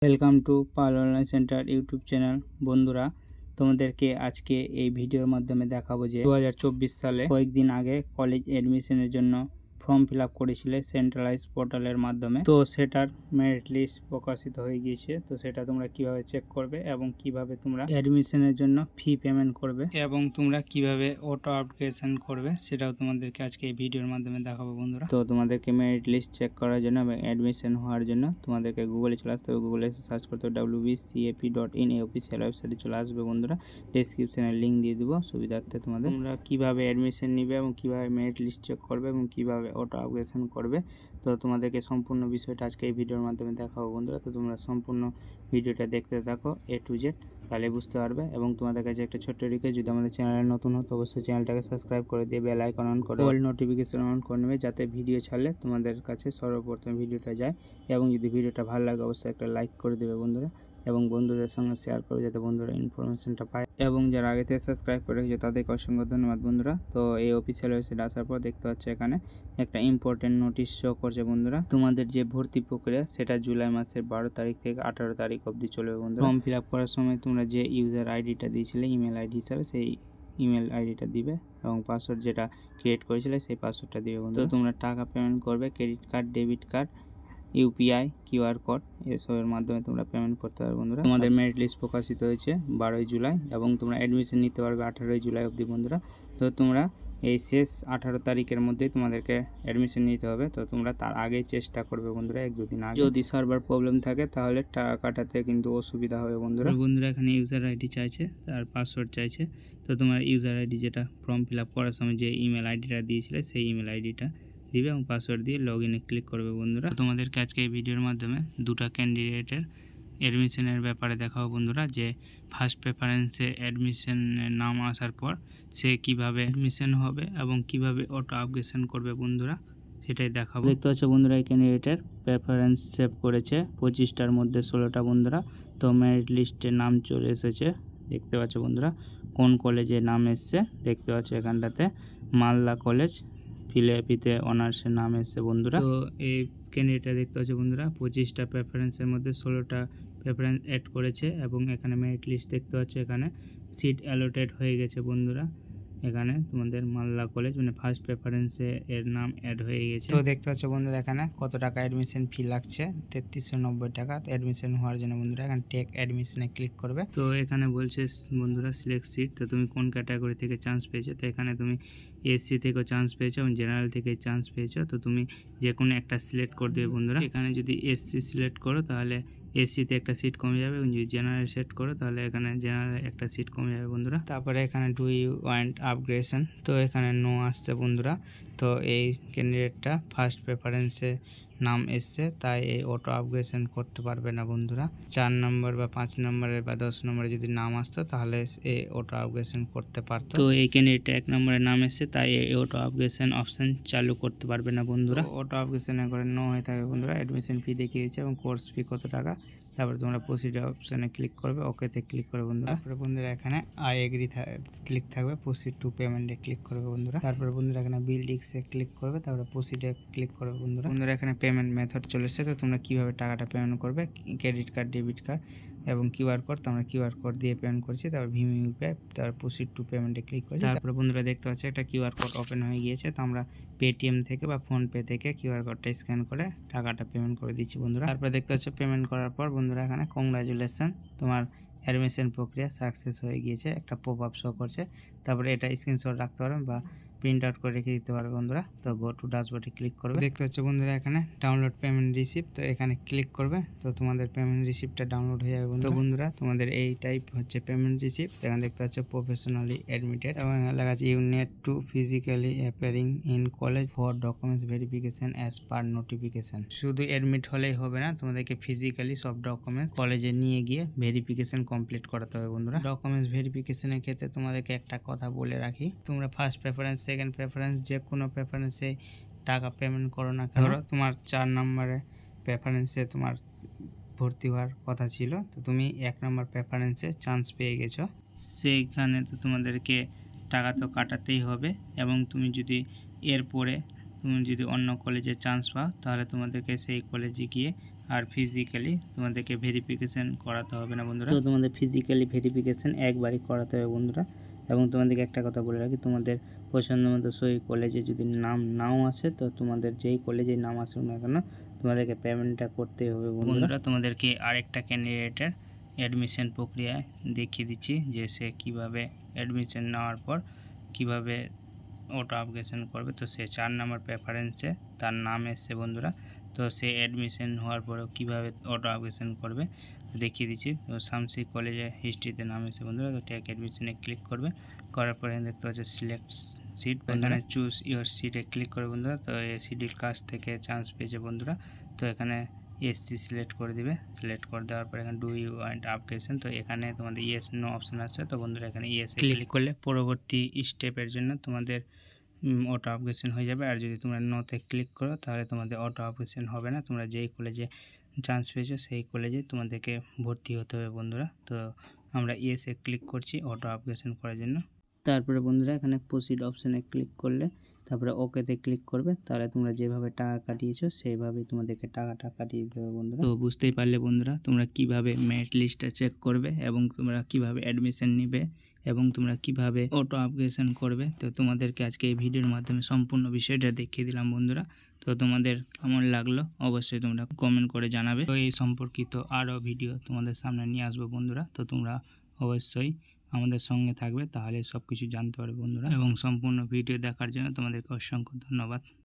Welcome to Pal online centre YouTube channel. বন্ধুরা, তোমাদেরকে আজকে এই ভিডিওর মাধ্যমে দেখাবো যে 2024 সালে কয়েকদিন আগে কলেজ এডমিশনের জন্য ফর্ম ফিল আপ করেছিলে সেন্ট্রালাইজ পোর্টালের মাধ্যমে। তো সেটার মেরিট লিস্ট প্রকাশিত হয়ে গিয়েছে। তো সেটা তোমরা কিভাবে চেক করবে এবং কিভাবে তোমরা এডমিশনের জন্য ফি পেমেন্ট করবে এবং তোমরা কিভাবে অটো আপগ্রেডেশন করবে সেটাও তোমাদেরকে আজকে এই ভিডিওর মাধ্যমে দেখাবো বন্ধুরা। তো তোমাদেরকে মেরিট লিস্ট চেক করার জন্য এবং অ্যাডমিশন হওয়ার জন্য তোমাদেরকে গুগলে চলে আসতে হবে। গুগলে সার্চ করতে হবে wbcap.in, এই অফিসিয়াল ওয়েবসাইটে চলে আসবে বন্ধুরা। ডেসক্রিপশনে লিঙ্ক দিয়ে দেবো সুবিধার্থে তোমাদের। তোমরা কিভাবে অ্যাডমিশন নিবে এবং কিভাবে মেরিট লিস্ট চেক করবে এবং কিভাবে অটো আপগ্রেডেশন করবে, তো তোমাদেরকে সম্পূর্ণ বিষয়টা আজকে এই ভিডিওর মাধ্যমে দেখাবো বন্ধুরা। তো তোমরা সম্পূর্ণ ভিডিওটা দেখতে থাকো A to Z, তাহলে বুঝতে পারবে। এবং তোমাদের কাছে একটা ছোট্ট রিকোয়েস্ট, যদি আমাদের চ্যানেলে নতুন হতো অবশ্যই চ্যানেলটাকে সাবস্ক্রাইব করে দিয়ে বেল আইকন অন করে অল নোটিফিকেশন অন করে নেবে, যাতে ভিডিও ছাড়লে তোমাদের কাছে সর্বপ্রথম ভিডিওটা যায়। এবং যদি ভিডিওটা ভালো লাগে অবশ্যই একটা লাইক করে দেবে বন্ধুরা, এবং বন্ধুদের সঙ্গে শেয়ার করবে যাতে বন্ধুরা ইনফরমেশনটা পায়। এবং যারা আগে থেকে সাবস্ক্রাইব করে রেখেছে তাদেরকে অসংখ্য ধন্যবাদ বন্ধুরা। তো এই অফিসিয়াল ওয়েবসাইট আসার পর দেখতে পাচ্ছ এখানে একটা ইম্পর্টেন্ট নোটিশ শো করছে বন্ধুরা। তোমাদের যে ভর্তি প্রক্রিয়া সেটা জুলাই মাসের 12 তারিখ থেকে 18 তারিখ অবধি চলবে বন্ধুরা। ফর্ম ফিল আপ করার সময় তোমরা যে ইউজার আইডিটা দিয়েছিলে ইমেল আইডি হিসাবে, সেই ইমেল আইডিটা দিবে এবং পাসওয়ার্ড যেটা ক্রিয়েট করেছিলে সেই পাসওয়ার্ডটা দিবে বন্ধুরা। তো তোমরা টাকা পেমেন্ট করবে credit card, debit card, UPI, QR code এসবের মাধ্যমে তোমরা পেমেন্ট করতে পারবে বন্ধুরা। তোমাদের মেরিট লিস্ট প্রকাশিত হয়েছে 12ই জুলাই এবং তোমরা অ্যাডমিশন নিতে পারবে 18ই জুলাই অবধি বন্ধুরা। তো তোমরা এই শেষ 18 তারিখের মধ্যেই তোমাদেরকে অ্যাডমিশন নিতে হবে। তো তোমরা তার আগেই চেষ্টা করবে বন্ধুরা, 1-2 দিন আগে। যদি সার্ভার প্রবলেম থাকে তাহলে টাকা কাটাতে কিন্তু অসুবিধা হবে বন্ধুরা। বন্ধুরা, এখানে ইউজার আইডি চাইছে আর পাসওয়ার্ড চাইছে। তো তোমার ইউজার আইডি যেটা ফর্ম ফিল আপ করার সময় যে ইমেল আইডিটা দিয়েছিলে সেই ইমেল আইডিটা দিবে এবং পাসওয়ার্ড দিয়ে লগ ইনে ক্লিক করবে বন্ধুরা। তোমাদেরকে আজকে এই ভিডিওর মাধ্যমে দুটো ক্যান্ডিডেটের অ্যাডমিশনের ব্যাপারে দেখাবো বন্ধুরা, যে ফার্স্ট প্রেফারেন্সে অ্যাডমিশনের নাম আসার পর সে কিভাবে অ্যাডমিশন হবে এবং কিভাবে অটো আপগ্রেডেশন করবে বন্ধুরা, সেটাই দেখাবো। দেখতে পাচ্ছ বন্ধুরা, এই ক্যান্ডিডেটের প্রেফারেন্স সেভ করেছে 25টার মধ্যে 16টা বন্ধুরা। তো মেরিট লিস্টে নাম চলে এসেছে দেখতে পাচ্ছ বন্ধুরা, কোন কলেজে নাম এসছে দেখতে পাচ্ছ এখানটাতে মালদা কলেজ, ফিলিপিতে অনার্সের নাম এসছে বন্ধুরা। তো এই ক্যান্ডিডেটটা দেখতে পাচ্ছ বন্ধুরা 25টা প্রেফারেন্সের মধ্যে 16টা প্রেফারেন্স অ্যাড করেছে এবং এখানে মেরিট লিস্ট দেখতে পাচ্ছ এখানে সিট অ্যালোটেড হয়ে গেছে বন্ধুরা। এখানে তোমাদের মালদা কলেজ মানে ফার্স্ট প্রেফারেন্সে এর নাম অ্যাড হয়ে গেছে। তো দেখতে পাচ্ছ বন্ধুরা এখানে কত টাকা অ্যাডমিশন ফি লাগছে, 3390 টাকা। অ্যাডমিশন হওয়ার জন্য বন্ধুরা এখানে টেক অ্যাডমিশনে ক্লিক করবে। তো এখানে বলছে বন্ধুরা সিলেক্ট সিট, তো তুমি কোন ক্যাটাগরি থেকে চান্স পেয়েছো। তো এখানে তুমি এসসি থেকেও চান্স পেয়েছো এবং জেনারেল থেকে চান্স পেয়েছো। তো তুমি যে কোনো একটা সিলেক্ট করে দেবে বন্ধুরা। এখানে যদি এসসি সিলেক্ট করো তাহলে এসসিতে একটা সিট কমে যাবে এবং যদি জেনারেল সেট করো তাহলে এখানে জেনারেল একটা সিট কমে যাবে বন্ধুরা। তারপরে এখানে ডু ইউ ওয়ান্ট আপগ্রেডেশন, তো এখানে নো আসছে বন্ধুরা। তো এই ক্যান্ডিডেটটা ফার্স্ট প্রেফারেন্সে নাম এসছে তাই এই অটো আপগ্রেডেশন করতে পারবে না বন্ধুরা। 4 নম্বর বা 5 নম্বরের বা 10 নম্বরে যদি নাম আসতো তাহলে এই অটো আপগ্রেডেশন করতে পারতো। তো এই ক্যান্ডিডেটটা 1 নম্বরে নাম এসছে তাই এই অটো আপগ্রেডেশন অপশন চালু করতে পারবে না বন্ধুরা। অটো আপগ্রেডেশন করে নো হয়ে থাকে বন্ধুরা। অ্যাডমিশন ফি দেখিয়েছে এবং কোর্স ফি কত টাকা, তারপরে তোমরা প্রসিড অপশানে ক্লিক করবে, ওকেতে ক্লিক করবে বন্ধুরা। তারপরে বন্ধুরা এখানে আই এগ্রি ক্লিক থাকবে, প্রসিড টু পেমেন্টে ক্লিক করবে বন্ধুরা। তারপরে বন্ধুরা এখানে বিল ডিক্সে ক্লিক করবে, তারপরে প্রসিডে ক্লিক করবে বন্ধুরা। বন্ধুরা এখানে পেমেন্ট মেথড চলে এসেছে, তো তোমরা কিভাবে টাকাটা পেমেন্ট করবে, ক্রেডিট কার্ড, ডেবিট কার্ড এবং কিউআর কোড। তো আমরা কিউআর কোড দিয়ে পেমেন্ট করছি, তারপর ভিম ইউপিআই, তারপর প্রসিড টু পেমেন্টে ক্লিক করছি। তারপরে বন্ধুরা দেখতে পাচ্ছি একটা কিউআর কোড ওপেন হয়ে গিয়েছে। তো আমরা পেটিএম থেকে বা ফোনপে থেকে কিউআর কোডটা স্ক্যান করে টাকাটা পেমেন্ট করে দিচ্ছি বন্ধুরা। তারপরে দেখতে পাচ্ছ পেমেন্ট করার পর বন্ধুরা এখানে কংগ্রাচুলেশন, তোমার অ্যাডমিশন প্রক্রিয়া সাকসেস হয়ে গিয়েছে একটা পপ আপ শো করছে। তারপরে এটা স্ক্রিনশট রাখতে পারবেন বা প্রিন্ট আউট করে রেখে দিতে পারবে বন্ধুরা। তো গো টু ড্যাশবোর্ডে ক্লিক করবে। দেখতে পাচ্ছ বন্ধুরা এখানে ডাউনলোড পেমেন্ট রিসিপ্ট, তো এখানে ক্লিক করবে, তো তোমাদের পেমেন্ট রিসিপ্টটা ডাউনলোড হয়ে যাবে বন্ধুরা। তো বন্ধুরা তোমাদের এই টাইপ হচ্ছে পেমেন্ট রিসিপ্ট। এখানে দেখতে পাচ্ছ প্রফেশনালি অ্যাডমিটেড এবং লেখা আছে you need to physically appearing in college for documents verification as per notification. শুধু অ্যাডমিট হলেই হবে না, তোমাদেরকে ফিজিক্যালি সব ডকুমেন্টস কলেজে নিয়ে গিয়ে ভেরিফিকেশন কমপ্লিট করাতে হবে বন্ধুরা। ডকুমেন্টস ভেরিফিকেশনের ক্ষেত্রে তোমাদেরকে একটা কথা বলে রাখি, তোমরা ফার্স্ট প্রেফারেন্স, সেকেন্ড প্রেফারেন্স যে কোনো প্রেফারেন্সে টাকা পেমেন্ট করো না, ধরো তোমার 4 নম্বরে প্রেফারেন্সে তোমার ভর্তি হওয়ার কথা ছিল, তো তুমি 1 নম্বর প্রেফারেন্সে চান্স পেয়ে গেছো, সেইখানে তো তোমাদেরকে টাকা তো কাটাতেই হবে। এবং তুমি যদি এরপরে তুমি যদি অন্য কলেজে চান্স পাও তাহলে তোমাদেরকে সেই কলেজে গিয়ে আর ফিজিক্যালি তোমাদেরকে ভেরিফিকেশান করাতে হবে না বন্ধুরা। তো তোমাদের ফিজিক্যালি ভেরিফিকেশান একবারই করাতে হবে বন্ধুরা। এবং তোমাদেরকে একটা কথা বলে রাখি, তোমাদের পছন্দ মতো সেই কলেজে যদি নাম নাও আসে, তো তোমাদের যেই কলেজে নাম আসুক না কেন তোমাদেরকে পেমেন্টটা করতেই হবে বন্ধুরা। তোমাদেরকে আরেকটা ক্যান্ডিডেটের অ্যাডমিশন প্রক্রিয়া দেখিয়ে দিচ্ছি যে সে কীভাবে অ্যাডমিশন নেওয়ার পর কীভাবে অটো অ্যাপ্লিকেশন করবে। তো সে 4 নম্বর প্রেফারেন্সে তার নাম এসছে বন্ধুরা। তো সে অ্যাডমিশন হওয়ার পরেও কীভাবে অটো অ্যাপ্লিকেশন করবে দেখিয়ে দিচ্ছি। তো শামসি কলেজে হিস্ট্রিতে নাম এসেছে বন্ধুরা। তো টেক অ্যাডমিশনে ক্লিক করবে, করার পরে দেখতে পাচ্ছে সিলেক্ট সিট, এখানে চুজ ইওর সিটে ক্লিক করে বন্ধুরা। তো এই সিডির কাছ থেকে চান্স পেয়েছে বন্ধুরা। তো এখানে এসসি সিলেক্ট করে দিবে, সিলেক্ট করে দেওয়ার পর এখানে ডু ইউ ওয়ান্ট অ্যাপ্লিকেশন, তো এখানে তোমাদের ইয়েস নো অপশান আছে। তো বন্ধুরা এখানে ইয়েস ক্লিক করলে পরবর্তী স্টেপের জন্য তোমাদের অটো অ্যাপ্লিকেশন হয়ে যাবে। আর যদি তোমরা নোতে ক্লিক করো তাহলে তোমাদের অটো অ্যাপ্লিকেশন হবে না। তোমরা যেই কলেজে চান্স পেয়েছো সেই কলেজে তোমাদেরকে ভর্তি হতে হবে বন্ধুরা। তো আমরা ইয়েসে ক্লিক করছি অটো অ্যাপ্লিকেশন করার জন্য। তারপরে বন্ধুরা এখানে প্রসিড অপশানে ক্লিক করলে তারপরে ওকেতে ক্লিক করবে, তাহলে তোমরা যেভাবে টাকা কাটিয়েছো সেইভাবেই তোমাদেরকে টাকাটা কাটিয়ে দিতে হবে বন্ধুরা। তো বুঝতেই পারলে বন্ধুরা তোমরা কিভাবে মেরিট লিস্টটা চেক করবে এবং তোমরা কিভাবে অ্যাডমিশন নেবে এবং তোমরা কিভাবে অটো অ্যাপ্লিকেশন করবে। তো তোমাদেরকে আজকে এই ভিডিওর মাধ্যমে সম্পূর্ণ বিষয়টা দেখিয়ে দিলাম বন্ধুরা। তো তোমাদের কেমন লাগলো অবশ্যই তোমরা কমেন্ট করে জানাবে। তো এই সম্পর্কিত আরও ভিডিও তোমাদের সামনে নিয়ে আসবো বন্ধুরা। তো তোমরা অবশ্যই আমাদের সঙ্গে থাকবে, তাহলে সব কিছু জানতে পারবে বন্ধুরা। এবং সম্পূর্ণ ভিডিও দেখার জন্য তোমাদেরকে অসংখ্য ধন্যবাদ।